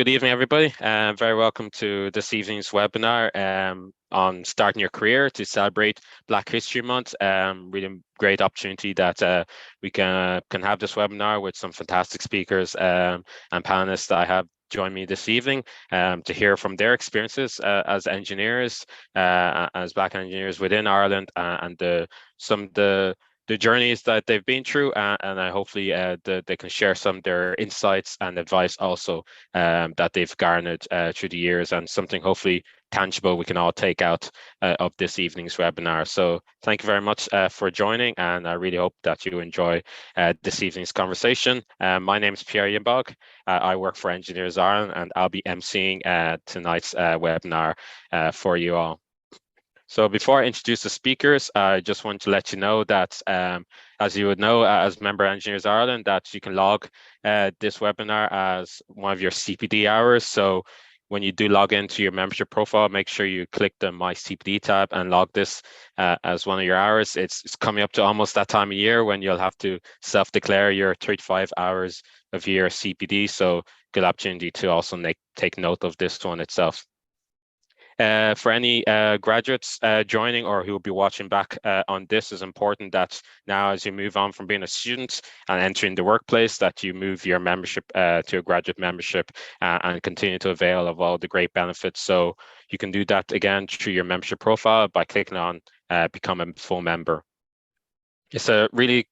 Good evening, everybody. Very welcome to this evening's webinar on starting your career to celebrate Black History Month. Really great opportunity that we can have this webinar with some fantastic speakers and panelists that I have join me this evening to hear from their experiences as engineers, as Black engineers within Ireland, and some of the journeys that they've been through, and hopefully they can share some of their insights and advice also that they've garnered through the years, and something hopefully tangible we can all take out of this evening's webinar. So thank you very much for joining, and I really hope that you enjoy this evening's conversation. My name is Pierre Yimbog. I work for Engineers Ireland, and I'll be emceeing tonight's webinar for you all. So before I introduce the speakers, I just want to let you know that, as you would know, as member Engineers Ireland, that you can log this webinar as one of your CPD hours. So when you do log into your membership profile, make sure you click the My CPD tab and log this as one of your hours. It's coming up to almost that time of year when you'll have to self-declare your 35 hours of your CPD. So good opportunity to also take note of this one itself. For any graduates joining or who will be watching back on this, is important that now as you move on from being a student and entering the workplace, that you move your membership to a graduate membership and continue to avail of all the great benefits. So you can do that again through your membership profile by clicking on become a full member. It's a really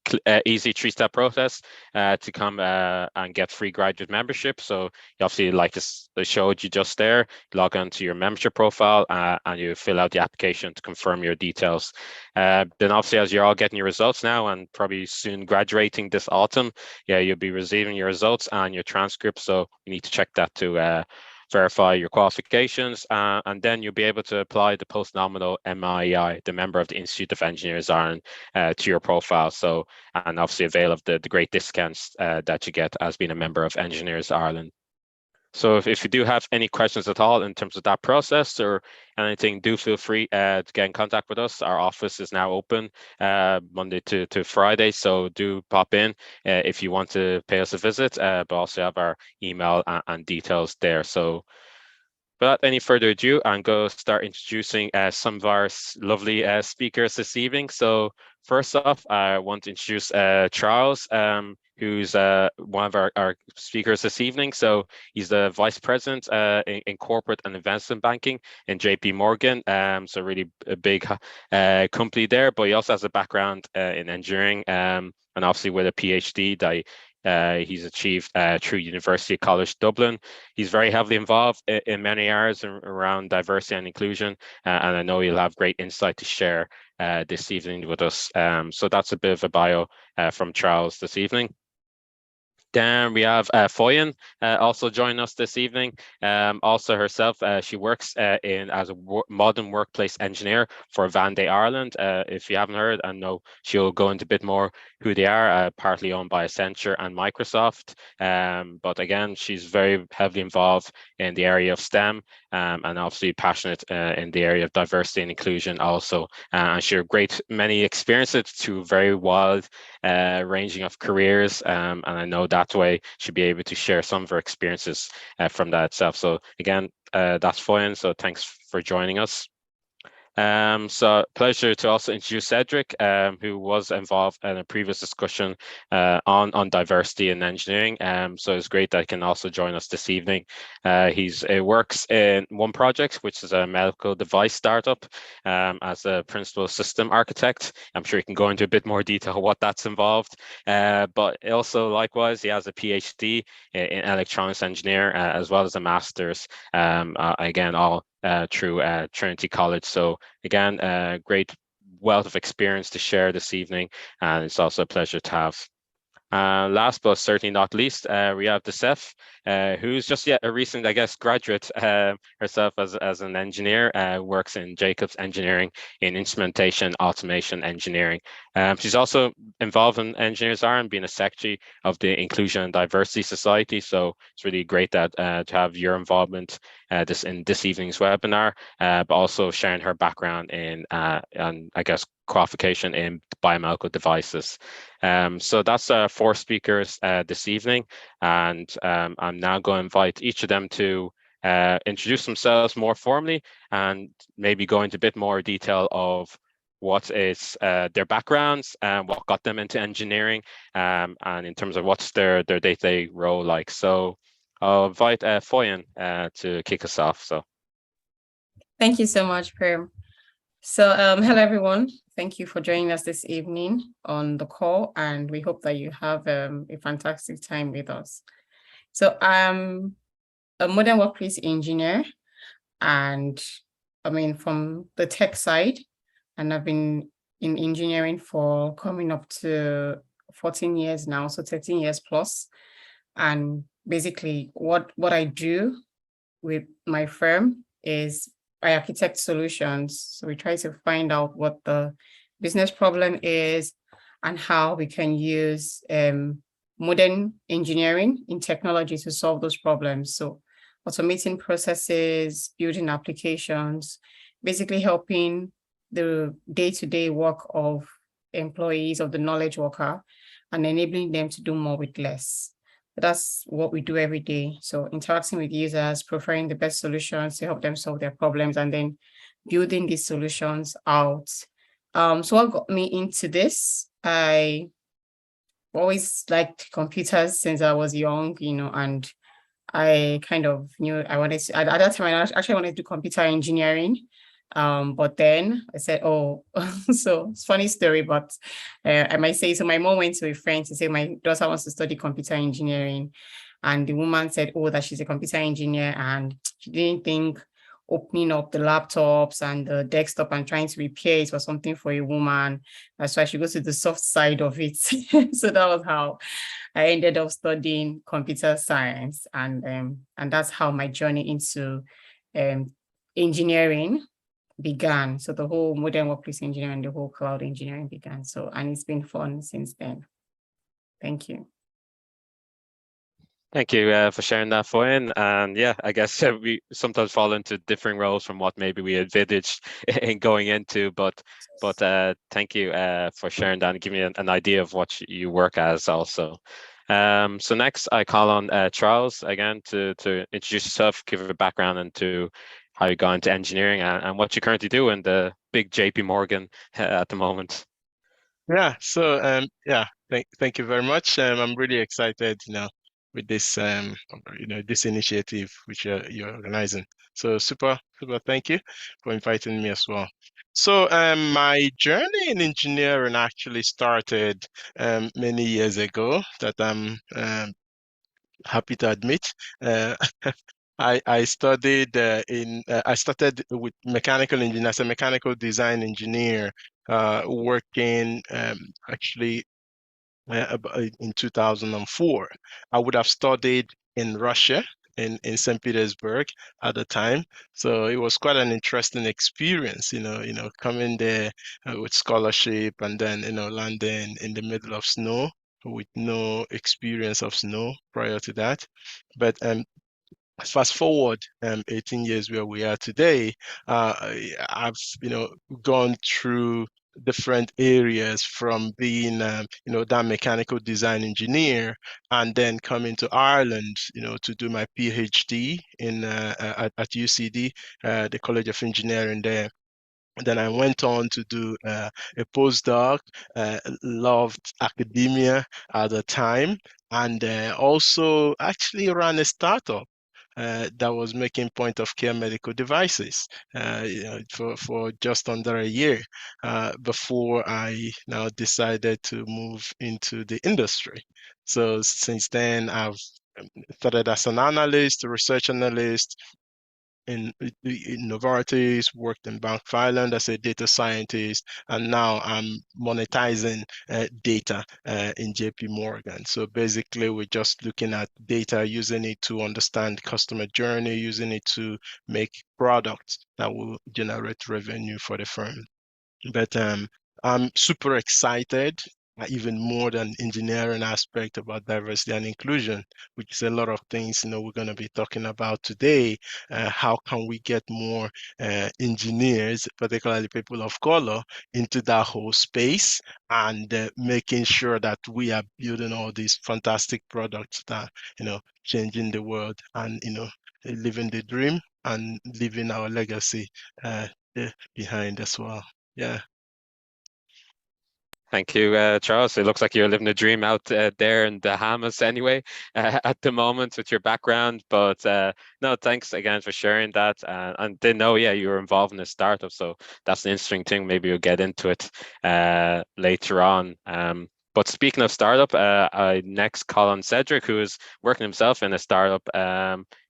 easy three-step process to come and get free graduate membership. So you obviously, like I showed you just there, log on to your membership profile and you fill out the application to confirm your details. Then obviously, as you're all getting your results now and probably soon graduating this autumn, yeah, you'll be receiving your results and your transcript. So you need to check that to verify your qualifications, and then you'll be able to apply the post-nominal MIEI, the Member of the Institute of Engineers Ireland, to your profile. So, and obviously avail of the great discounts that you get as being a member of Engineers Ireland. So if you do have any questions at all in terms of that process or anything, do feel free to get in contact with us. Our office is now open Monday to Friday, so do pop in if you want to pay us a visit, but also have our email and details there. So without any further ado, I'm going to start introducing some of our lovely speakers this evening. So first off, I want to introduce Charles, who's one of our speakers this evening. So he's the Vice President in Corporate and Investment Banking in JP Morgan. So really a big company there, but he also has a background in engineering and obviously with a PhD that he's achieved through University College Dublin. He's very heavily involved in many areas around diversity and inclusion, and I know he'll have great insight to share this evening with us. So that's a bit of a bio from Charles this evening. Then we have Foyen also joining us this evening. Also herself, she works as a modern workplace engineer for Vanday Ireland. If you haven't heard, I know she'll go into a bit more who they are, partly owned by Accenture and Microsoft. But again, she's very heavily involved in the area of STEM and obviously passionate in the area of diversity and inclusion also. And she has many experiences to very wide ranging of careers, and I know that way she'll be able to share some of her experiences from that itself. So again, that's Foyen, so thanks for joining us. So pleasure to also introduce Cedric, who was involved in a previous discussion on diversity in engineering. So it's great that he can also join us this evening. He works in one project, which is a medical device startup, as a principal system architect. I'm sure he can go into a bit more detail what that's involved. But also likewise, he has a PhD in electronics engineer, as well as a master's, again, all through Trinity College. So again, great wealth of experience to share this evening, and it's also a pleasure to have. Last but certainly not least, we have Desef, who's just yet a recent, I guess, graduate herself as an engineer, works in Jacobs Engineering in instrumentation, automation engineering. She's also involved in Engineers Ireland, being a secretary of the Inclusion and Diversity Society. So it's really great that to have your involvement this evening's webinar, but also sharing her background in and I guess qualification in biomedical devices. So that's 4 speakers this evening, and I'm now going to invite each of them to introduce themselves more formally and maybe go into a bit more detail of what is their backgrounds and what got them into engineering, and in terms of what's their day-to-day role like. So I'll invite Foyen to kick us off. So thank you so much, Prem. So hello everyone. Thank you for joining us this evening on the call, and we hope that you have a fantastic time with us. So I'm a modern workplace engineer, and I mean from the tech side, and I've been in engineering for coming up to 14 years now, so 13 years plus. And basically what I do with my firm is I architect solutions. So we try to find out what the business problem is and how we can use modern engineering in technology to solve those problems. So automating processes, building applications, basically helping the day-to-day work of employees, of the knowledge worker, and enabling them to do more with less. That's what we do every day. So interacting with users, preferring the best solutions to help them solve their problems, and then building these solutions out. So what got me into this? I always liked computers since I was young, and I kind of knew I wanted to, at that time, I actually wanted to do computer engineering. But then I said, oh, so it's a funny story, but I might say, so my mom went to a friend to say, my daughter wants to study computer engineering. And the woman said, oh, that she's a computer engineer. And she didn't think opening up the laptops and the desktop and trying to repair it was something for a woman. That's why she goes to the soft side of it. So that was how I ended up studying computer science. And that's how my journey into engineering began. So the whole modern workplace engineering, the whole cloud engineering began. So, and it's been fun since then. Thank you. thank you for sharing that, Foyen. And yeah, I guess we sometimes fall into differing roles from what maybe we envisaged in going into, but thank you for sharing that and giving me an idea of what you work as also. So next I call on Charles again to introduce yourself, give a background into how you got into engineering and what you currently do in the big JP Morgan at the moment. Yeah, so yeah, thank you very much. I'm really excited, with this this initiative which you're organizing. So super thank you for inviting me as well. So my journey in engineering actually started many years ago that I'm happy to admit. I studied I started with mechanical engineering as a mechanical design engineer, working actually in 2004. I would have studied in Russia, in St. Petersburg at the time. So it was quite an interesting experience, coming there with scholarship and then, landing in the middle of snow with no experience of snow prior to that. But fast forward 18 years where we are today, I've gone through different areas from being that mechanical design engineer and then coming to Ireland to do my PhD in at UCD, the College of Engineering there. And then I went on to do a postdoc, loved academia at the time, and also actually ran a startup that was making point of care medical devices for just under a year before I now decided to move into the industry. So since then, I've started as an analyst, a research analyst, in Novartis, worked in Bank of Ireland as a data scientist, and now I'm monetizing data in JP Morgan. So basically, we're just looking at data, using it to understand customer journey, using it to make products that will generate revenue for the firm. But I'm super excited even more than engineering aspect about diversity and inclusion, which is a lot of things we're going to be talking about today. How can we get more engineers, particularly people of color, into that whole space, and making sure that we are building all these fantastic products that changing the world, and living the dream and leaving our legacy behind as well. Yeah. Thank you, Charles. It looks like you're living a dream out there in the Bahamas anyway, at the moment with your background. But no, thanks again for sharing that. And didn't know, yeah, you were involved in a startup. So that's an interesting thing. Maybe we'll get into it later on. But speaking of startup, I next call on Cedric, who is working himself in a startup.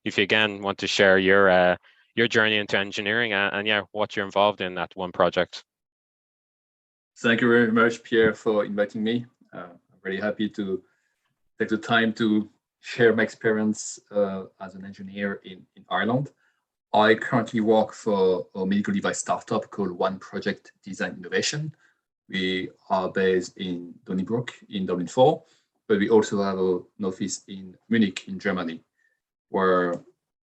If you again want to share your journey into engineering and yeah, what you're involved in at one project. Thank you very much, Pierre, for inviting me. I'm really happy to take the time to share my experience as an engineer in Ireland. I currently work for a medical device startup called One Project Design Innovation. We are based in Donnybrook in Dublin 4, but we also have an office in Munich in Germany, where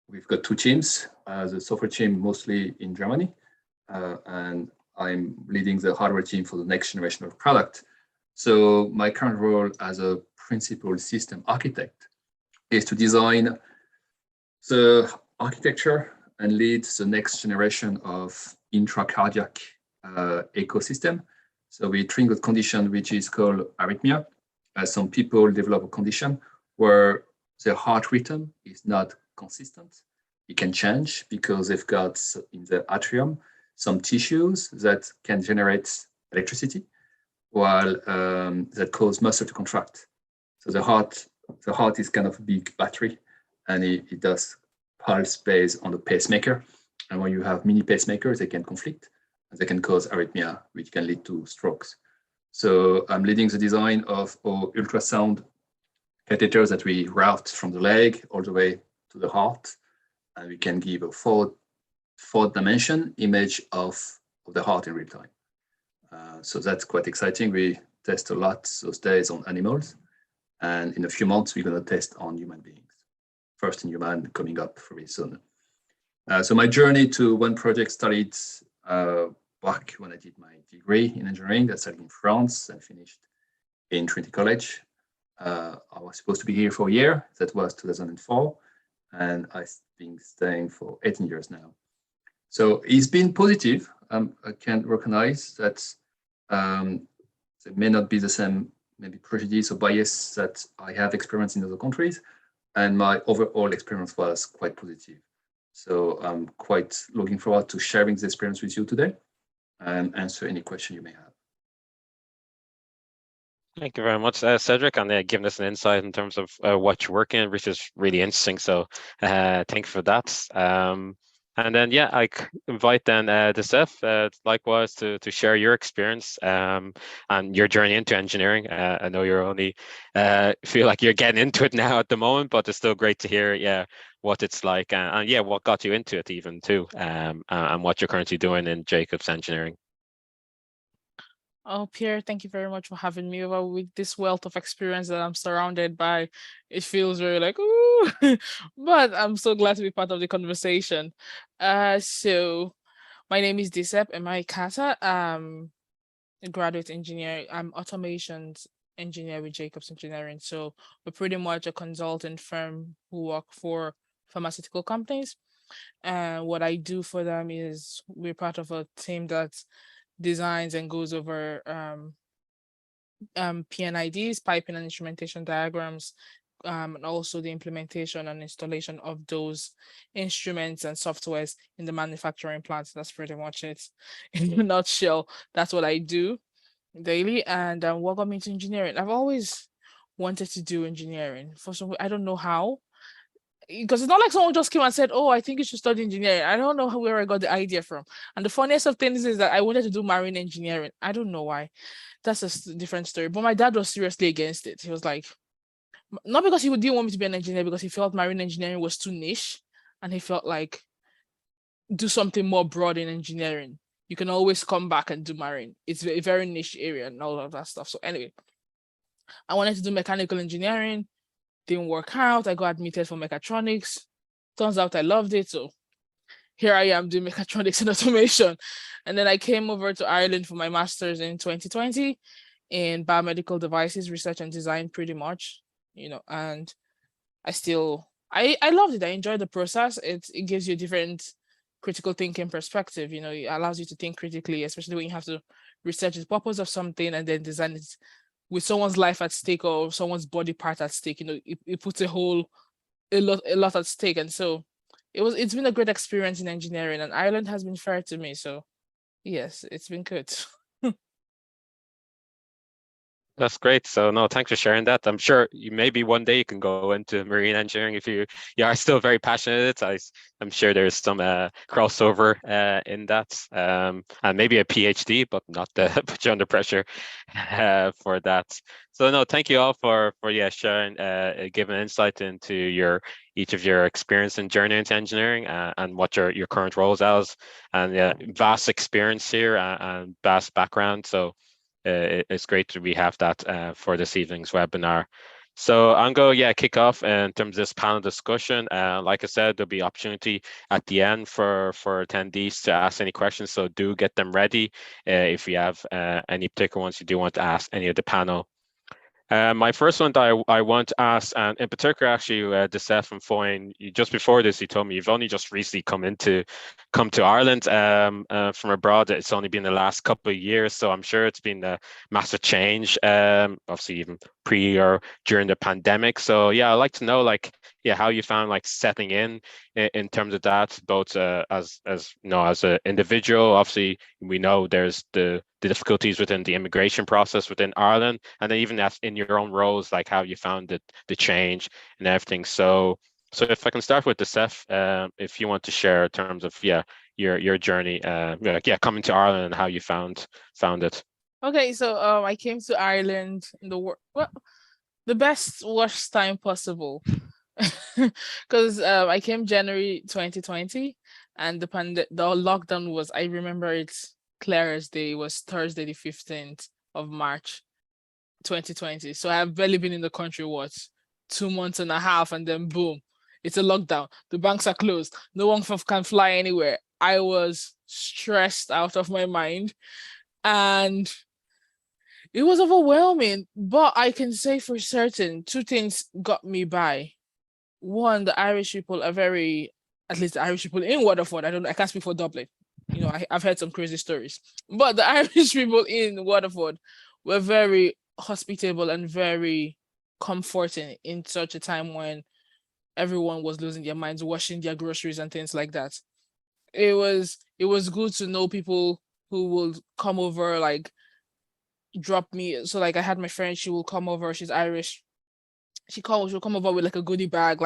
we've got two teams, the software team mostly in Germany, and I'm leading the hardware team for the next generation of product. So my current role as a principal system architect is to design the architecture and lead the next generation of intracardiac ecosystem. So we treat a condition which is called arrhythmia. Some people develop a condition where their heart rhythm is not consistent. It can change because they've got in the atrium some tissues that can generate electricity, while that cause muscle to contract. So the heart is kind of a big battery, and it does pulse based on the pacemaker. And when you have mini pacemakers, they can conflict, and they can cause arrhythmia, which can lead to strokes. So I'm leading the design of our ultrasound catheters that we route from the leg all the way to the heart, and we can give a four-dimension image of the heart in real time. So that's quite exciting. We test a lot those days on animals, and in a few months, we're going to test on human beings. First in human coming up very soon. So my journey to One Project started back when I did my degree in engineering. I started in France and finished in Trinity College. I was supposed to be here for a year. That was 2004. And I've been staying for 18 years now. So it's been positive. I can recognize that there may not be the same maybe prejudice or bias that I have experienced in other countries. And my overall experience was quite positive. So I'm quite looking forward to sharing this experience with you today and answer any question you may have. Thank you very much, Cedric, and giving us an insight in terms of what you're working in, which is really interesting. So thank you for that. And then, yeah, I invite then Decep, likewise, to share your experience and your journey into engineering. I know you're only feel like you're getting into it now at the moment, but it's still great to hear, yeah, what it's like and yeah, what got you into it even too, and what you're currently doing in Jacobs Engineering. Oh, Pierre, thank you very much for having me over with this wealth of experience that I'm surrounded by. It feels very like, ooh, but I'm so glad to be part of the conversation. So my name is Decep Kata. A graduate engineer. I'm automations engineer with Jacobs Engineering. So we're pretty much a consultant firm who work for pharmaceutical companies. And what I do for them is we're part of a team that designs and goes over PNIDs, piping and instrumentation diagrams, and also the implementation and installation of those instruments and softwares in the manufacturing plants. That's pretty much it. In a nutshell, that's what I do daily. And what got me into engineering? I've always wanted to do engineering. For some, I don't know how. Because it's not like someone just came and said, "Oh, I think you should study engineering." I don't know where I got the idea from. And the funniest of things is that I wanted to do marine engineering. I don't know why. That's a different story. But my dad was seriously against it. He was like, not because he didn't want me to be an engineer, because he felt marine engineering was too niche, and he felt like do something more broad in engineering. You can always come back and do marine. It's a very niche area and all of that stuff. So anyway, I wanted to do mechanical engineering, didn't work out. I got admitted for mechatronics. Turns out I loved it. So here I am doing mechatronics and automation. And then I came over to Ireland for my master's in 2020 in biomedical devices, research and design pretty much, and I loved it. I enjoyed the process. It gives you a different critical thinking perspective. It allows you to think critically, especially when you have to research the purpose of something and then design it with someone's life at stake or someone's body part at stake. It puts a lot at stake. And so it's been a great experience in engineering, and Ireland has been fair to me. So yes, it's been good. That's great. So no, thanks for sharing that. I'm sure maybe one day you can go into marine engineering if you are still very passionate. I'm sure there's some crossover in that, and maybe a PhD, but not to put you under pressure for that. So no, thank you all for sharing, giving insight into each of your experience and journey into engineering and what your current roles as, and vast experience here and vast background. So. It's great that we have that for this evening's webinar. So I'm going to kick off in terms of this panel discussion. Like I said, there'll be opportunity at the end for attendees to ask any questions. So do get them ready if you have any particular ones you do want to ask any of the panel. My first one that I want to ask, and in particular, actually, Desef and Foyne, just before this, you told me you've only just recently come to Ireland from abroad. It's only been the last couple of years, so I'm sure it's been a massive change, obviously even pre or during the pandemic. So yeah, I'd like to know how you found settling in terms of that, both as an individual. Obviously, we know there's the difficulties within the immigration process within Ireland, and then even as in your own roles, how you found the change and everything. So if I can start with Desef, if you want to share in terms of your journey, coming to Ireland and how you found it. Okay, so I came to Ireland in the best worst time possible, because I came January 2020, and the lockdown was, I remember it clear as day, was Thursday the 15th of March 2020. So I've barely been in the country 2 months and a half, and then boom, it's a lockdown. The banks are closed. No one can fly anywhere. I was stressed out of my mind, and it was overwhelming. But I can say for certain 2 things got me by. One, the Irish people are at least the Irish people in Waterford, I can't speak for Dublin. I've heard some crazy stories, but the Irish people in Waterford were very hospitable and very comforting in such a time when everyone was losing their minds, washing their groceries and things like that. It was good to know people who will come over, drop me. So I had my friend, she will come over, she's Irish. She'll come over with a goodie bag,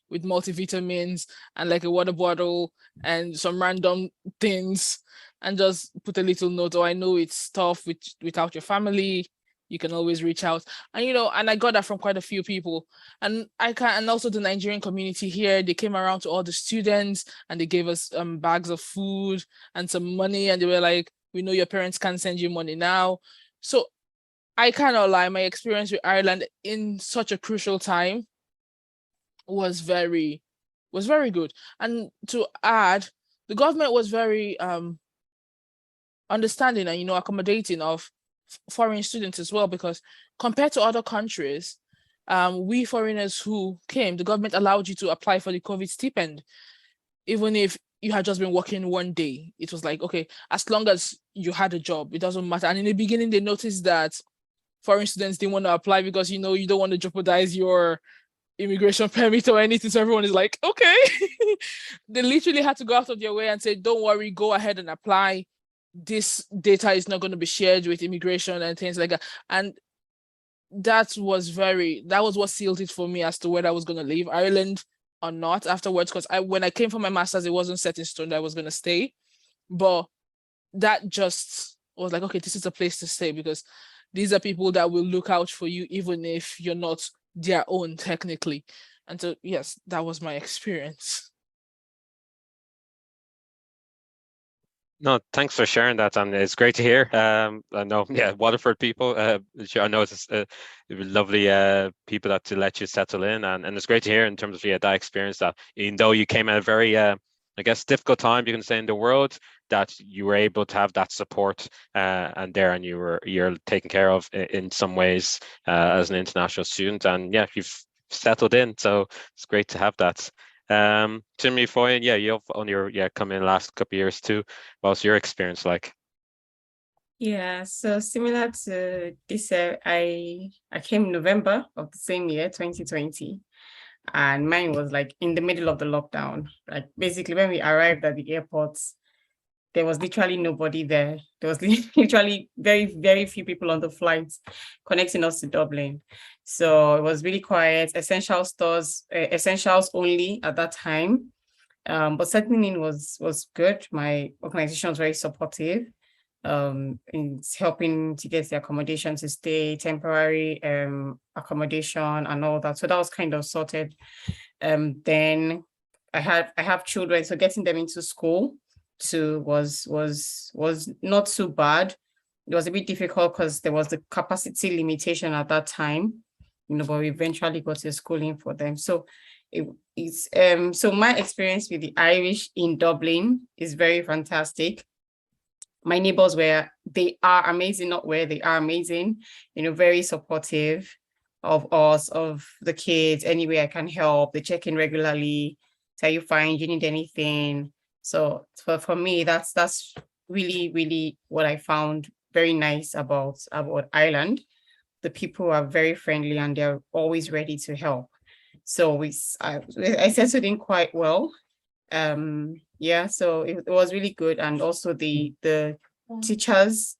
with multivitamins and a water bottle and some random things, and just put a little note. Oh, I know it's tough without your family. You can always reach out. And and I got that from quite a few people. And and also the Nigerian community here, they came around to all the students and they gave us bags of food and some money, and they were like, we know your parents can't send you money now. So I cannot lie, my experience with Ireland in such a crucial time was very good. And to add, the government was very understanding and accommodating of foreign students as well, because compared to other countries, we foreigners who came, the government allowed you to apply for the COVID stipend, even if you had just been working 1 day. It was okay, as long as you had a job, it doesn't matter. And in the beginning, they noticed that foreign students didn't want to apply because you don't want to jeopardize your immigration permit or anything. So everyone is like, okay. They literally had to go out of their way and say, don't worry, go ahead and apply. This data is not going to be shared with immigration and things like that. And that was what sealed it for me as to whether I was going to leave Ireland or not afterwards. Because when I came for my master's, it wasn't set in stone that I was going to stay. But that just was okay, this is a place to stay, because these are people that will look out for you, even if you're not their own technically. And so, yes, that was my experience. No, thanks for sharing that, and it's great to hear. I know, yeah, Waterford people. I know it's lovely people that to let you settle in, and it's great to hear in terms of that experience. That even though you came at a very, I guess, difficult time, you can say in the world, that you were able to have that support and you're taken care of in some ways as an international student, and yeah, you've settled in. So it's great to have that. Timmy Foyan, yeah, you've only come in the last couple of years too. What's your experience like? Yeah, so similar to this, I came in November of the same year, 2020, and mine was like in the middle of the lockdown. Like basically when we arrived at the airport, there was literally nobody there. There was literally very, very few people on the flight connecting us to Dublin. So it was really quiet, essential stores, essentials only at that time. But settling in was good. My organization was very supportive. It's helping to get the accommodation to stay, temporary accommodation and all that. So that was kind of sorted. Then I have children, so getting them into school too was not too bad. It was a bit difficult because there was the capacity limitation at that time, but we eventually got the schooling for them. So it's so my experience with the Irish in Dublin is very fantastic. My neighbors they are amazing, they are amazing, very supportive of us, of the kids. Any way I can help, they check in regularly, tell you fine, you need anything. So for me, that's really, really what I found very nice about Ireland. The people are very friendly and they're always ready to help. So I settled in quite well. Yeah, so it was really good. And also the teachers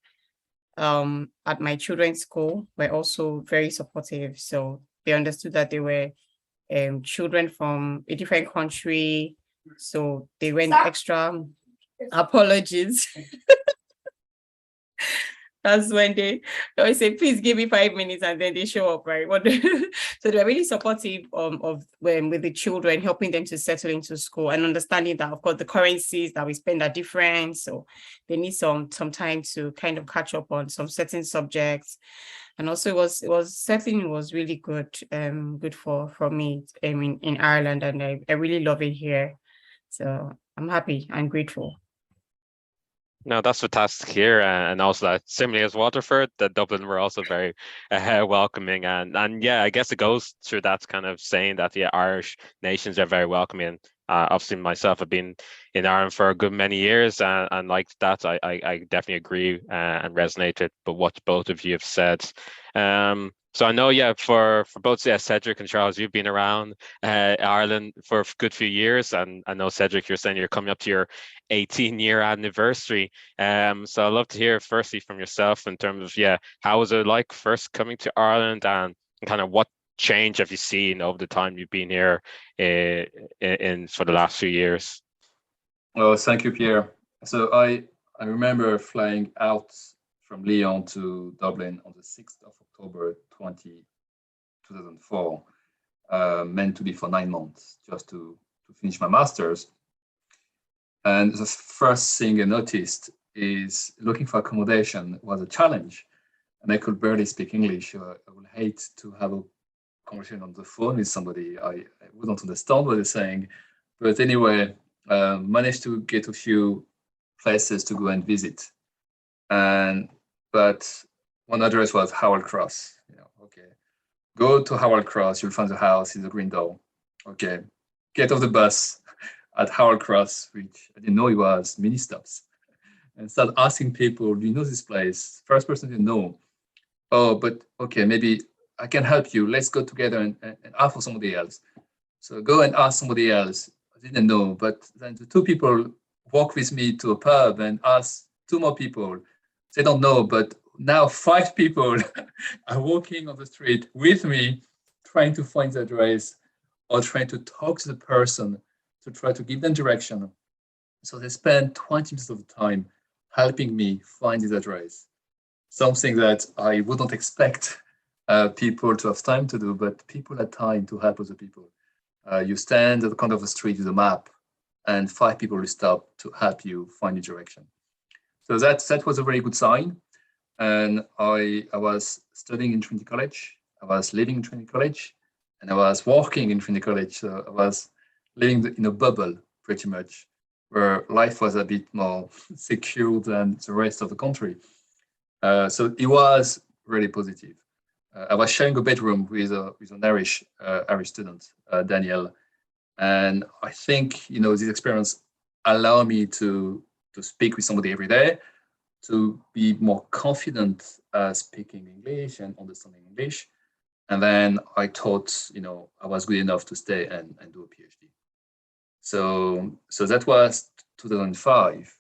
at my children's school were also very supportive. So they understood that they were children from a different country. So they went extra apologies. That's when they always say, please give me 5 minutes, and then they show up, right? So they're really supportive with the children, helping them to settle into school and understanding that, of course, the currencies that we spend are different. So they need some time to kind of catch up on some certain subjects. And also it was really good, good for me in Ireland, and I really love it here. So I'm happy and grateful. No, that's fantastic here, and also that similarly as Waterford, that Dublin were also very welcoming, and yeah, I guess it goes through that kind of saying that the Irish nations are very welcoming. Obviously, myself, have been in Ireland for a good many years, and like that, I definitely agree and resonate with what both of you have said. So I know, yeah, for both Cedric and Charles, you've been around Ireland for a good few years, and I know, Cedric, you're saying you're coming up to your 18-year anniversary. So I'd love to hear firstly from yourself in terms of, how was it like first coming to Ireland, and kind of what change have you seen over the time you've been here in for the last few years? Oh, thank you, Pierre. So I remember flying out from Lyon to Dublin on the 6th of October 2004, meant to be for 9 months, just to finish my master's. And the first thing I noticed is looking for accommodation was a challenge. And I could barely speak English. I would hate to have a conversation on the phone with somebody. I wouldn't understand what they're saying. But anyway, managed to get a few places to go and visit. But one address was Howell Cross. Okay, go to Howell Cross, you'll find the house in the green door. Okay, get off the bus at Howell Cross, which I didn't know it was, mini stops, and start asking people, do you know this place? First person to know. Oh, but okay, maybe I can help you. Let's go together and ask for somebody else. So go and ask somebody else. I didn't know, but then the 2 people walk with me to a pub and ask 2 more people. They don't know, but now 5 people are walking on the street with me, trying to find the address or trying to talk to the person to try to give them direction. So they spend 20 minutes of the time helping me find this address. Something that I wouldn't expect people to have time to do, but people had time to help other people. You stand at the corner of the street with a map, and 5 people will stop to help you find your direction. So that was a very good sign. And I was studying in Trinity College. I was living in Trinity College, and I was working in Trinity College. So I was living in a bubble pretty much, where life was a bit more secure than the rest of the country. So it was really positive. I was sharing a bedroom with an Irish student, Daniel, and I think this experience allowed me to speak with somebody every day, to be more confident speaking English and understanding English. And then I thought, I was good enough to stay and do a PhD. So that was 2005.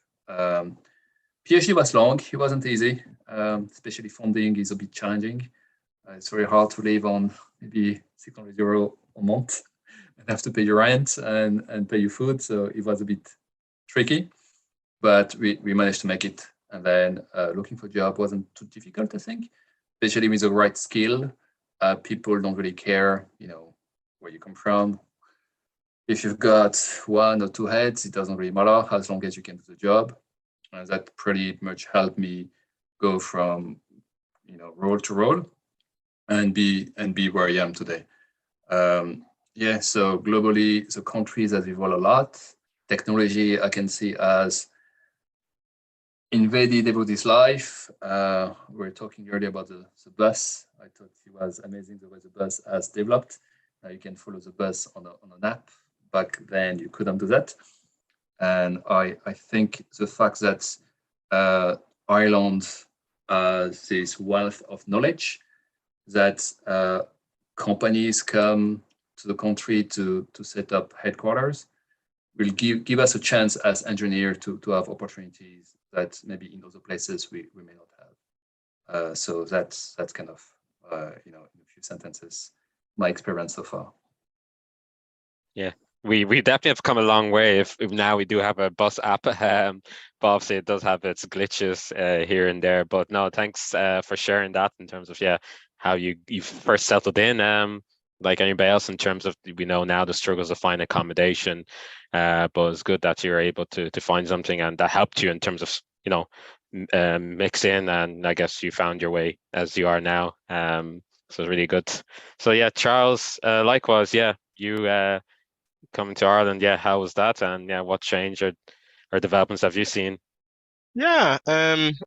PhD was long, it wasn't easy, especially funding is a bit challenging. It's very hard to live on maybe 600 euro a month and have to pay your rent and pay your food. So it was a bit tricky, but we managed to make it. And then looking for a job wasn't too difficult, I think, especially with the right skill. People don't really care, where you come from. If you've got 1 or 2 heads, it doesn't really matter as long as you can do the job. And that pretty much helped me go from, role to role and be where I am today. So globally, the countries have evolved a lot. Technology, I can see as invaded everybody's life. We were talking earlier about the bus. I thought it was amazing the way the bus has developed. Now you can follow the bus on an app. Back then you couldn't do that. And I think the fact that Ireland has this wealth of knowledge, that companies come to the country to set up headquarters, will give us a chance as engineers to have opportunities that maybe in other places we may not have. So that's kind of, in a few sentences, my experience so far. Yeah, we definitely have come a long way. If now we do have a bus app, but obviously it does have its glitches here and there. But no, thanks for sharing that in terms of how you first settled in. Like anybody else, in terms of, we know now the struggles of finding accommodation, but it's good that you're able to find something, and that helped you in terms of mix in, and I guess you found your way as you are now. So it's really good. So yeah, Charles, likewise, you coming to Ireland, how was that, and what change or developments have you seen? Yeah,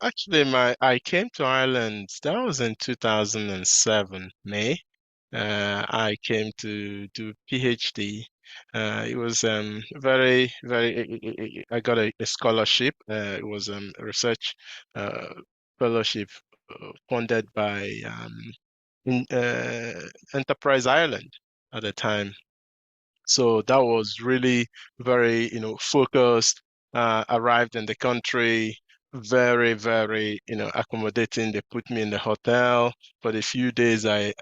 actually, I came to Ireland. That was in 2007, May. I came to do PhD. It was very, very. I got a scholarship. It was a research fellowship funded by Enterprise Ireland at the time. So that was really very, focused. Arrived in the country, very, very, accommodating. They put me in the hotel for the few days I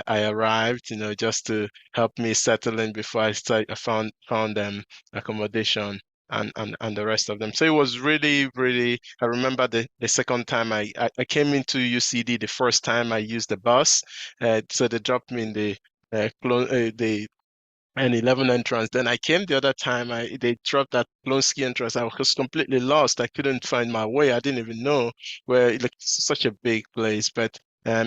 arrived, just to help me settle in before I found them accommodation and the rest of them. So it was really, really. I remember the second time I came into UCD, the first time I used the bus. So they dropped me in the and 11 entrance. Then I came the other time, they dropped that Plonsky entrance. I was completely lost. I couldn't find my way. I didn't even know where. It looked such a big place, but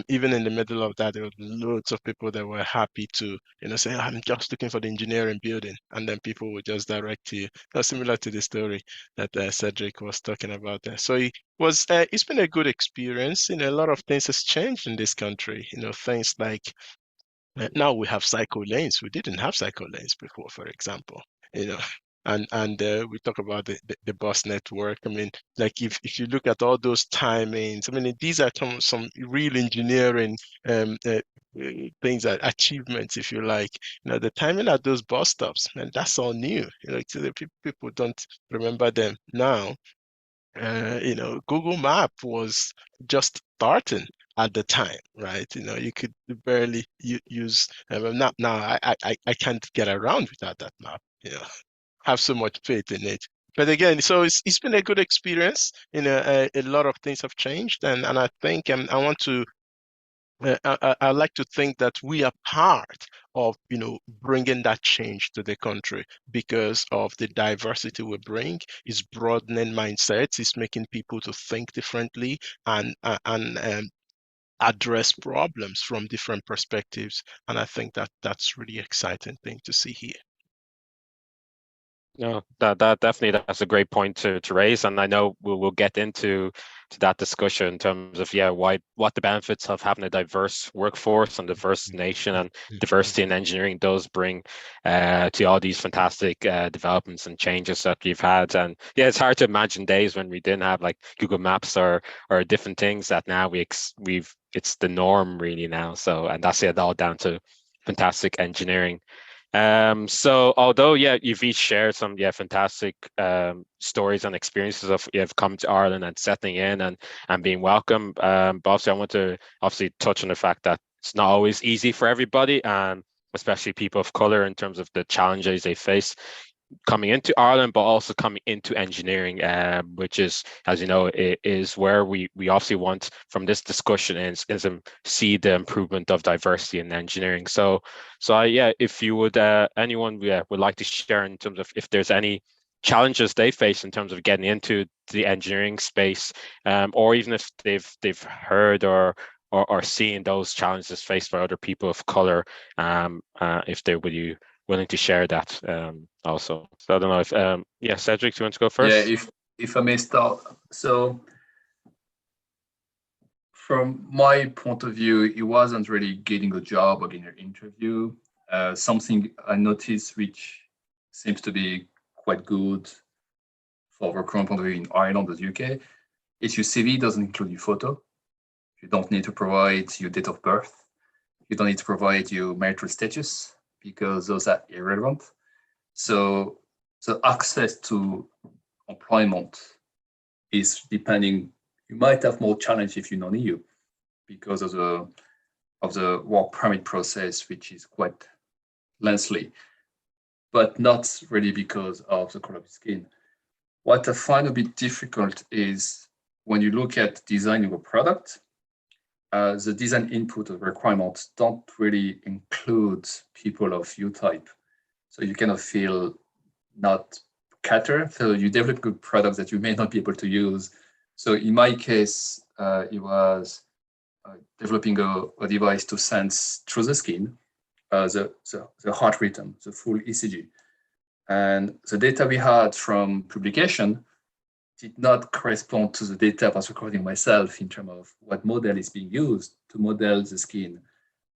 even in the middle of that, there were loads of people that were happy to, say, I'm just looking for the engineering building. And then people would just direct you. That's similar to the story that Cedric was talking about there. So it's been a good experience. A lot of things has changed in this country. Things like, now we have cycle lanes. We didn't have cycle lanes before, for example. And we talk about the bus network. I mean, like if you look at all those timings, I mean, these are some real engineering things, achievements, if you like. The timing at those bus stops, man, that's all new. So the people don't remember them now. Google Map was just starting at the time, right? You could barely use map. Now I can't get around without that map. Have so much faith in it. But again, so it's been a good experience. A lot of things have changed, and I think I want to I like to think that we are part of, bringing that change to the country because of the diversity we bring. It's broadening mindsets. It's making people to think differently and address problems from different perspectives. And I think that that's really exciting thing to see here. No, that definitely, that's a great point to raise, and I know we'll get into that discussion in terms of what the benefits of having a diverse workforce and diverse nation and diversity in engineering does bring to all these fantastic developments and changes that we've had. And it's hard to imagine days when we didn't have like Google Maps or different things that now it's the norm really now. So, and that's it all down to fantastic engineering. So although you've each shared some fantastic stories and experiences of you've come to Ireland and settling in and being welcome, but obviously I want to touch on the fact that it's not always easy for everybody, and especially people of color, in terms of the challenges they face coming into Ireland, but also coming into engineering, which is, as you know, is where we obviously want from this discussion is see the improvement of diversity in engineering. So if you would, anyone would like to share in terms of if there's any challenges they face in terms of getting into the engineering space, or even if they've heard or seen those challenges faced by other people of color, if they would you willing to share that also. So I don't know if Cedric, do you want to go first? Yeah, if I may start. So from my point of view, it wasn't really getting a job or getting an interview. Something I noticed which seems to be quite good for recruitment point of view in Ireland or the UK is your CV doesn't include your photo. You don't need to provide your date of birth. You don't need to provide your marital status, because those are irrelevant. So access to employment is depending. You might have more challenge if you're non-EU because of the work permit process, which is quite lengthy, but not really because of the color of skin. What I find a bit difficult is when you look at designing a product, the design input of requirements don't really include people of your type. So you kind of feel not cater. So you develop good products that you may not be able to use. So in my case, it was developing a device to sense through the skin the heart rhythm, the full ECG. And the data we had from publication did not correspond to the data I was recording myself in terms of what model is being used to model the skin.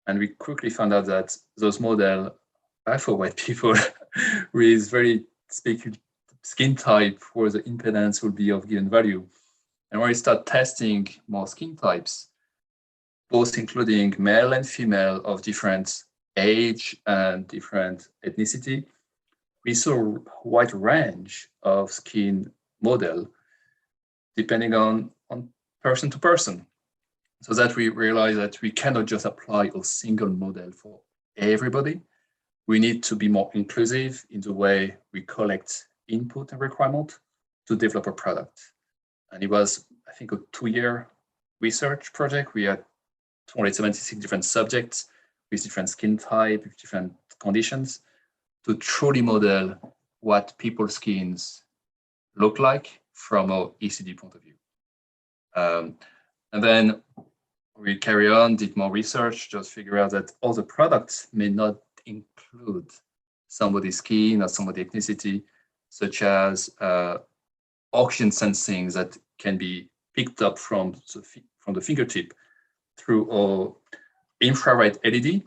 And we quickly found out that those models are for white people with very specific skin type where the impedance will be of given value. And when we start testing more skin types, both including male and female of different age and different ethnicity, we saw a wide range of skin model depending on person to person. So that we realize that we cannot just apply a single model for everybody. We need to be more inclusive in the way we collect input and requirement to develop a product. And it was, I think, a 2-year research project. We had 276 different subjects with different skin type, with different conditions, to truly model what people's skins look like from an ECD point of view. And then we carry on, did more research, just figure out that all the products may not include somebody's skin or somebody's ethnicity, such as oxygen sensing that can be picked up from the fingertip through an infrared LED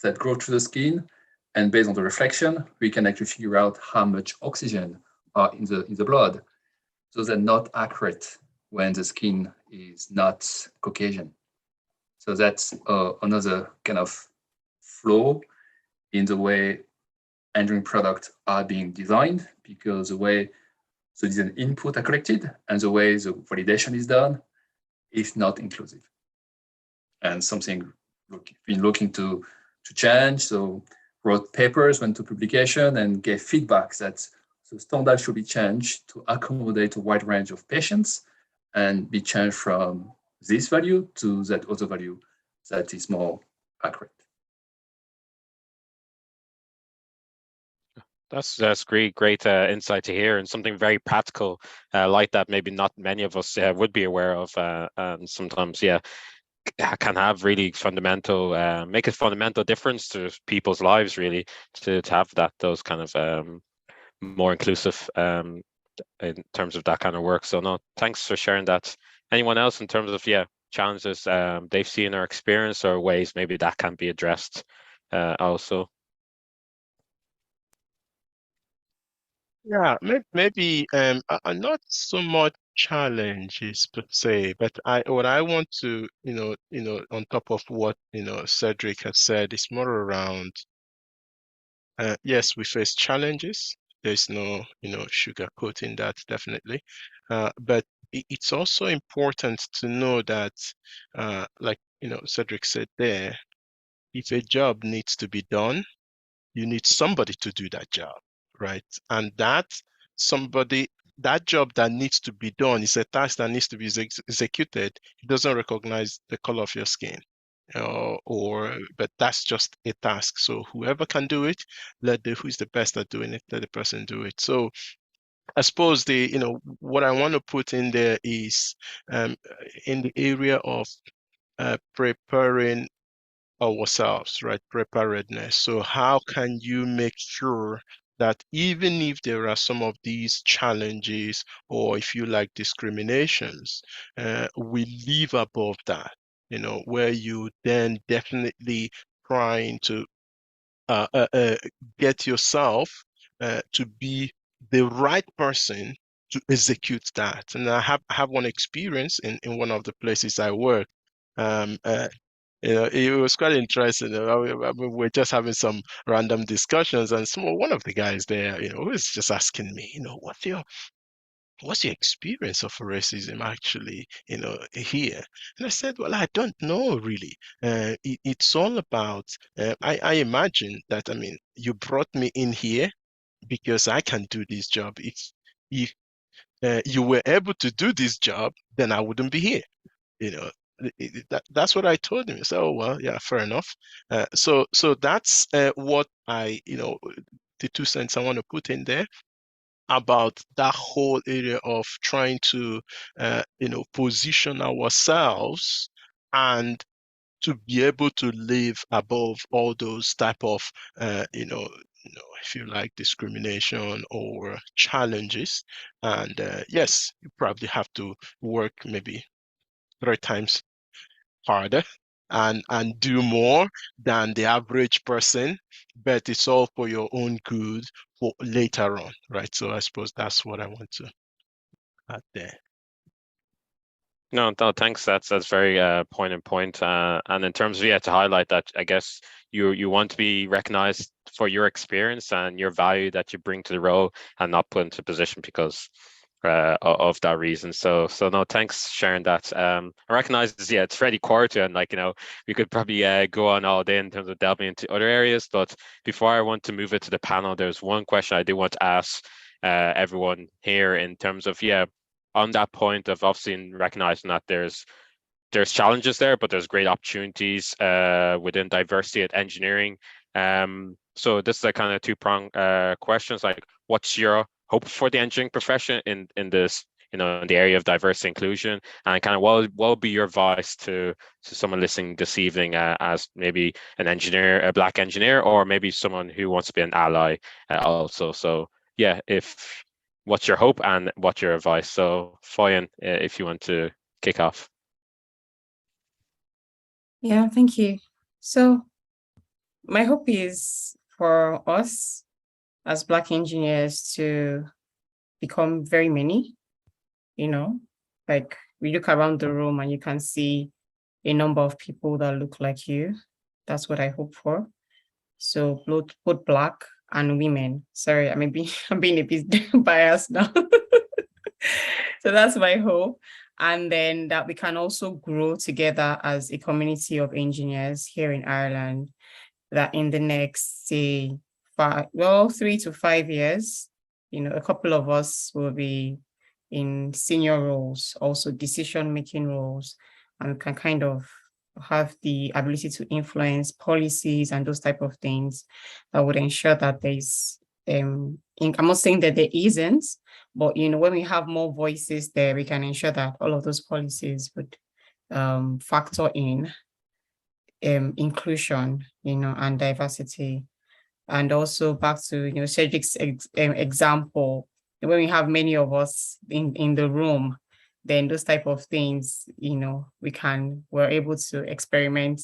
that goes through the skin. And based on the reflection, we can actually figure out how much oxygen are in the blood. So they're not accurate when the skin is not Caucasian. So that's another kind of flaw in the way engineering products are being designed, because the way the design input are collected and the way the validation is done is not inclusive. And something we've been looking to change. So wrote papers, went to publication, and gave feedback that the standard should be changed to accommodate a wide range of patients and be changed from this value to that other value, that is more accurate. That's great insight to hear, and something very practical like that. Maybe not many of us would be aware of, and sometimes, yeah, can have really fundamental, make a fundamental difference to people's lives. Really, to have those kind of more inclusive in terms of that kind of work. So no, thanks for sharing that. Anyone else in terms of challenges they've seen or experienced, or ways maybe that can be addressed also? Yeah, maybe not so much challenges per se, but what I want to, on top of what, Cedric has said, is more around, yes, we face challenges. There's no, sugarcoating that, definitely. But it's also important to know that, like, Cedric said there, if a job needs to be done, you need somebody to do that job, right? And that job that needs to be done is a task that needs to be executed. It doesn't recognize the color of your skin, but that's just a task. So whoever can do it, who's the best at doing it, let the person do it. So I suppose what I want to put in there is in the area of preparing ourselves, right? Preparedness. So how can you make sure that even if there are some of these challenges, or if you like discriminations, we live above that, where you then definitely trying to get yourself to be the right person to execute that. And I have one experience in one of the places I work. It was quite interesting. We're just having some random discussions, and one of the guys there, was just asking me, what's your experience of racism actually, here? And I said, well, I don't know really. It's all about, I imagine that, you brought me in here because I can do this job. If you were able to do this job, then I wouldn't be here. That's what I told him. So, well, yeah, fair enough. So that's what the 2 cents I want to put in there about that whole area of trying to, position ourselves and to be able to live above all those type of, if you like, discrimination or challenges. And yes, you probably have to work maybe 3 times harder and do more than the average person, but it's all for your own good for later on, right? So I suppose that's what I want to add there. No, thanks. That's very point. And in terms of to highlight that, I guess you want to be recognized for your experience and your value that you bring to the role, and not put into position because of that reason. So no, thanks sharing that. I recognize it's Freddie Quarter, and we could probably go on all day in terms of delving into other areas. But before I want to move it to the panel, there's one question I do want to ask everyone here in terms of on that point of obviously recognizing that there's challenges there, but there's great opportunities within diversity at engineering. So this is a kind of two-pronged questions, like what's your hope for the engineering profession in this, in the area of diversity inclusion, and kind of what will be your advice to someone listening this evening as maybe an engineer, a Black engineer, or maybe someone who wants to be an ally also. So what's your hope and what's your advice? So Foyan, if you want to kick off. Yeah, thank you. So my hope is for us as Black engineers to become very many, like we look around the room and you can see a number of people that look like you. That's what I hope for. So both Black and women. Sorry, I'm being a bit biased now. So that's my hope. And then that we can also grow together as a community of engineers here in Ireland, that in the next, say, 3 to 5 years, a couple of us will be in senior roles, also decision-making roles, and can kind of have the ability to influence policies and those type of things that would ensure that there's I'm not saying that there isn't, but when we have more voices there, we can ensure that all of those policies would factor in inclusion, and diversity. And also back to Cedric's example, when we have many of us in the room, then those type of things, we're able to experiment,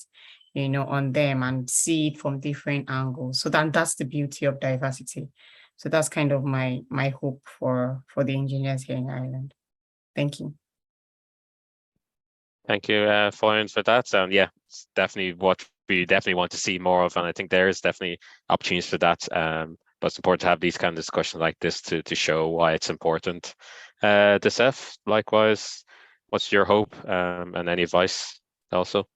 on them and see it from different angles. So that's the beauty of diversity. So that's kind of my hope for the engineers here in Ireland. Thank you. Thank you, Foyne, for that. Yeah, it's definitely what we definitely want to see more of, and I think there is definitely opportunities for that. But it's important to have these kind of discussions like this to show why it's important. Desef, likewise, what's your hope and any advice also?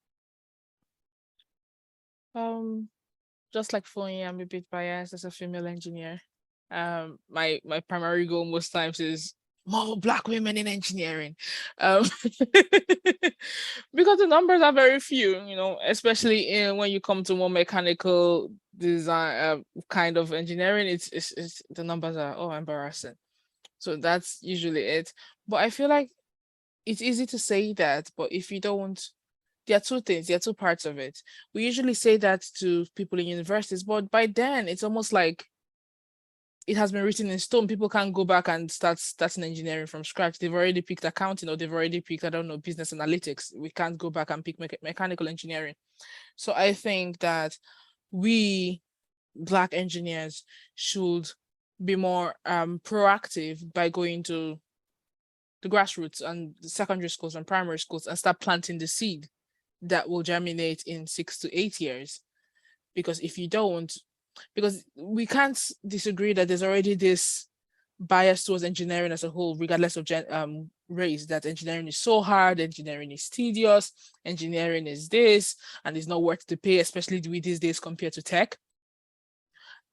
Just like Foyne, I'm a bit biased as a female engineer. My primary goal most times is more Black women in engineering, because the numbers are very few, especially when you come to more mechanical design kind of engineering. It's the numbers are embarrassing. So that's usually it. But I feel like it's easy to say that, but if you don't, there are two things, there are two parts of it. We usually say that to people in universities, but by then it's almost like it has been written in stone. People can't go back and start starting engineering from scratch. They've already picked accounting, or they've already picked, I don't know, business analytics. We can't go back and pick mechanical engineering. So I think that we Black engineers should be more proactive by going to the grassroots and the secondary schools and primary schools and start planting the seed that will germinate in 6 to 8 years. Because if you don't, because we can't disagree that there's already this bias towards engineering as a whole, regardless of race, that engineering is so hard, engineering is tedious, engineering is this, and it's not worth the pay, especially with these days compared to tech.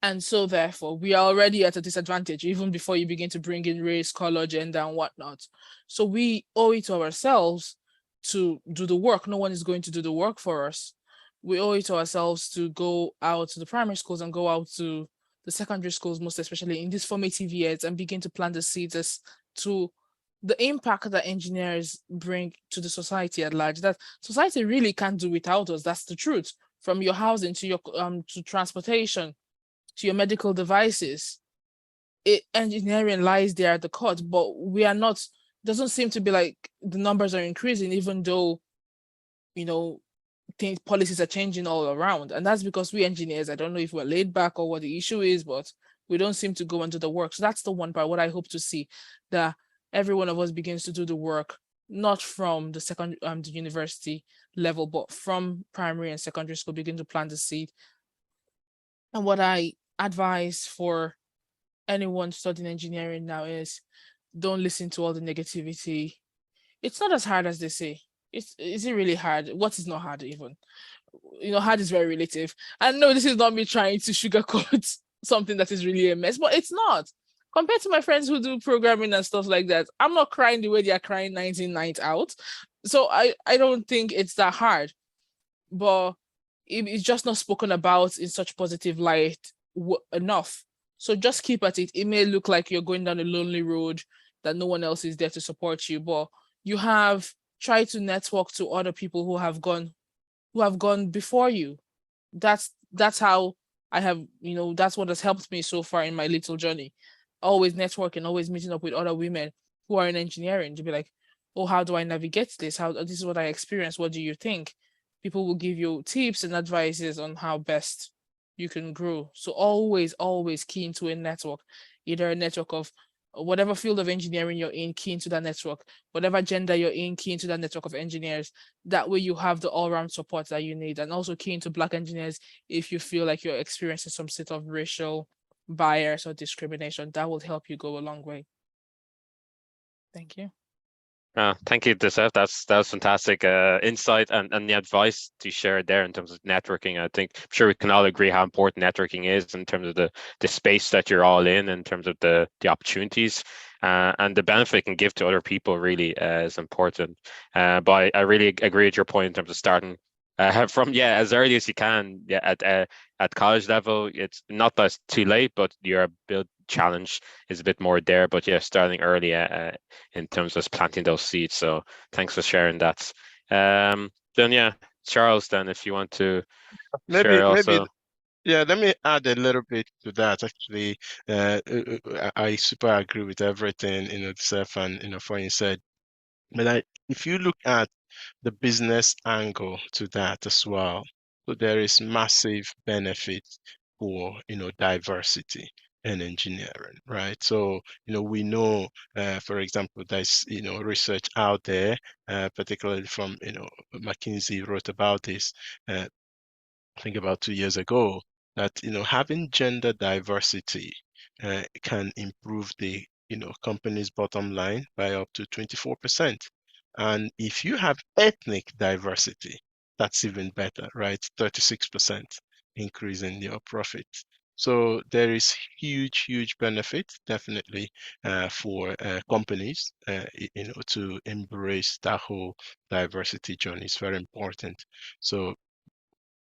And so therefore, we are already at a disadvantage, even before you begin to bring in race, color, gender, and whatnot. So we owe it to ourselves to do the work. No one is going to do the work for us. We owe it to ourselves to go out to the primary schools and go out to the secondary schools, most especially in these formative years, and begin to plant the seeds as to the impact that engineers bring to the society at large. That society really can't do without us. That's the truth. From your housing to your to transportation, to your medical devices, engineering lies there at the core. But we are not. Doesn't seem to be like the numbers are increasing, even though, policies are changing all around. And that's because we engineers, I don't know if we're laid back or what the issue is, but we don't seem to go and do the work. So that's the one part, what I hope to see, that every one of us begins to do the work, not from the the university level, but from primary and secondary school, begin to plant the seed. And what I advise for anyone studying engineering now is, don't listen to all the negativity. It's not as hard as they say. Is it really hard? What is not hard even? Hard is very relative. And no, this is not me trying to sugarcoat something that is really a mess, but it's not. Compared to my friends who do programming and stuff like that, I'm not crying the way they are crying 19 nights out. So I don't think it's that hard. But it's just not spoken about in such positive light enough. So just keep at it. It may look like you're going down a lonely road, that no one else is there to support you, but you have tried to network to other people who have gone before you. That's how I have, that's what has helped me so far in my little journey. Always networking, always meeting up with other women who are in engineering to be like, oh, how do I navigate this? This is what I experienced. What do you think? People will give you tips and advices on how best you can grow. So always key into a network, either a network of whatever field of engineering you're in, key into that network, whatever gender you're in, key into that network of engineers. That way you have the all-round support that you need. And also key into Black engineers if you feel like you're experiencing some sort of racial bias or discrimination. That will help you go a long way. Thank you. Thank you, Desef. That's fantastic insight and the advice to share there in terms of networking. I think I'm sure we can all agree how important networking is in terms of the space that you're all in terms of the opportunities and the benefit it can give to other people really is important. But I really agree with your point in terms of starting From as early as you can. Yeah, at college level, it's not that it's too late, but your build challenge is a bit more there. But yeah, starting early in terms of planting those seeds. So thanks for sharing that. Then yeah, Charles, then if you want to share Maybe also. yeah, let me add a little bit to that. Actually, I super agree with everything Seth and Foyin said. But if you look at the business angle to that as well, so there is massive benefit for diversity in engineering, right? So we know, for example, there's research out there, particularly from McKinsey wrote about this. I think about 2 years ago, that having gender diversity can improve the company's bottom line by up to 24%. And if you have ethnic diversity, that's even better, right? 36% increase in your profit. So there is huge benefit definitely for companies to embrace that whole diversity journey. It's very important. So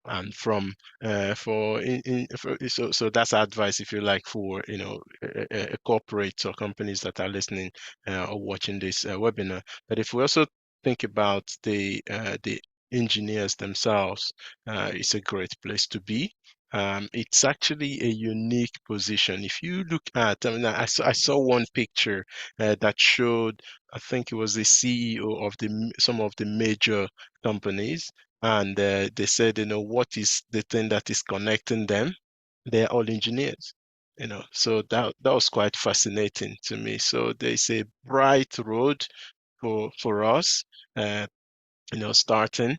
and from so that's advice, if you like, for corporates or companies that are listening or watching this webinar. But if we also think about the engineers themselves, it's a great place to be. It's actually a unique position. If you look at, I mean, I saw one picture that showed, I think it was the CEO of some of the major companies, and they said, what is the thing that is connecting them? They're all engineers, so that was quite fascinating to me. So there's a bright road for us, starting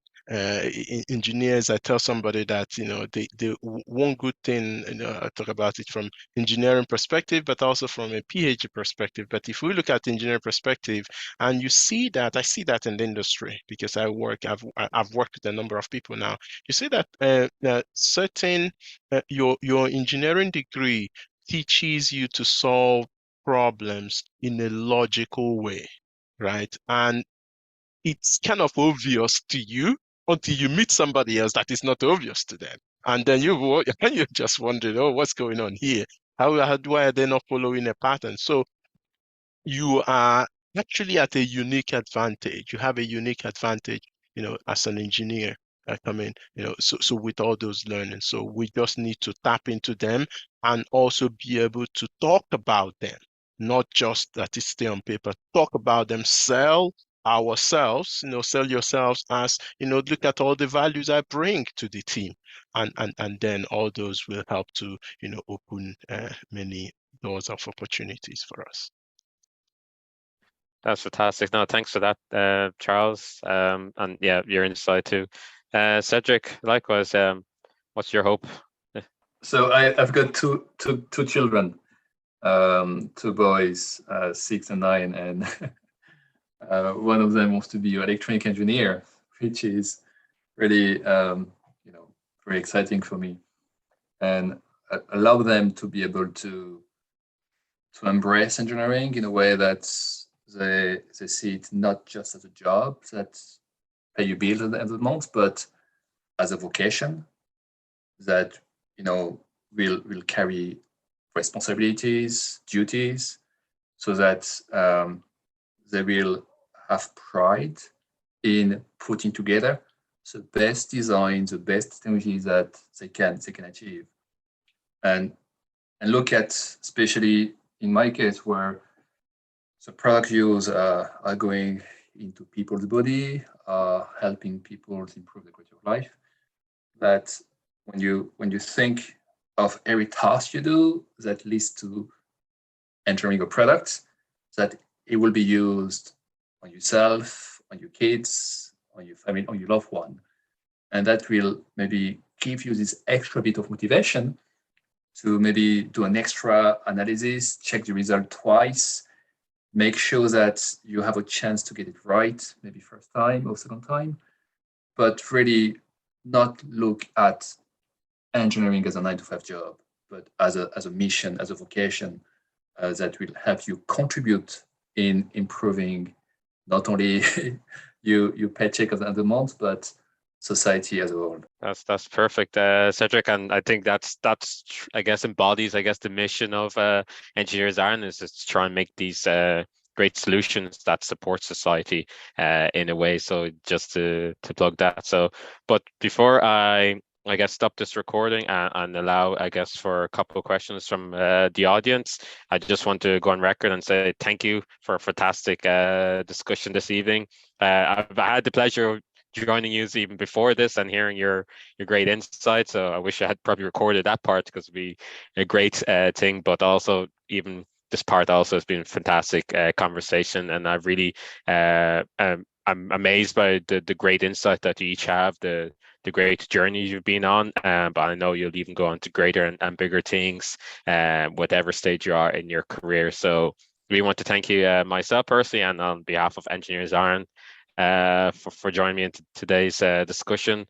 engineers. I tell somebody that the one good thing, I talk about it from engineering perspective, but also from a PhD perspective. But if we look at engineering perspective, and you see that, I see that in the industry because I've worked with a number of people now. You see that certain your engineering degree teaches you to solve problems in a logical way, right? And it's kind of obvious to you until you meet somebody else that is not obvious to them. And then you're just wondering, oh, what's going on here? Why are they not following a pattern? So you are actually at a unique advantage. You have a unique advantage, as an engineer coming, so with all those learnings. So we just need to tap into them and also be able to talk about them, not just that it stay on paper. Talk about them, sell ourselves, sell yourselves as, look at all the values I bring to the team. And then all those will help to, open many doors of opportunities for us. That's fantastic. No, thanks for that, Charles. And yeah, your insight too. Cedric, likewise, what's your hope? So I've got two children, two boys, 6 and 9, and one of them wants to be an electronic engineer, which is really very exciting for me, and allow them to be able to embrace engineering in a way that they see it not just as a job that pay you bills at the end of the month, but as a vocation that will carry responsibilities, duties, so that they will have pride in putting together the best design, the best technologies that they can achieve, and look at, especially in my case, where the product views are going into people's body, helping people to improve the quality of life. That when you think of every task you do that leads to entering a product, that it will be used on yourself, on your kids, on your family, on your loved one, and that will maybe give you this extra bit of motivation to maybe do an extra analysis, check the result twice, make sure that you have a chance to get it right, maybe first time or second time, but really not look at engineering as a 9-to-5 job, but as a mission, as a vocation that will help you contribute in improving not only your paycheck at the end of the month, but society as a whole. That's perfect, Cedric, and I think that's I guess embodies the mission of Engineers Ireland is to try and make these great solutions that support society in a way. So just to plug that. So, but before I guess stop this recording and allow for a couple of questions from the audience, I just want to go on record and say thank you for a fantastic discussion this evening. I've had the pleasure of joining you even before this and hearing your great insights. So I wish I had probably recorded that part because it'd be a great thing. But also even this part also has been a fantastic conversation, and I've really I'm amazed by the great insight that you each have, the great journey you've been on. But I know you'll even go on to greater and bigger things, whatever stage you are in your career. So we want to thank you myself personally and on behalf of Engineers Ireland for joining me in today's discussion.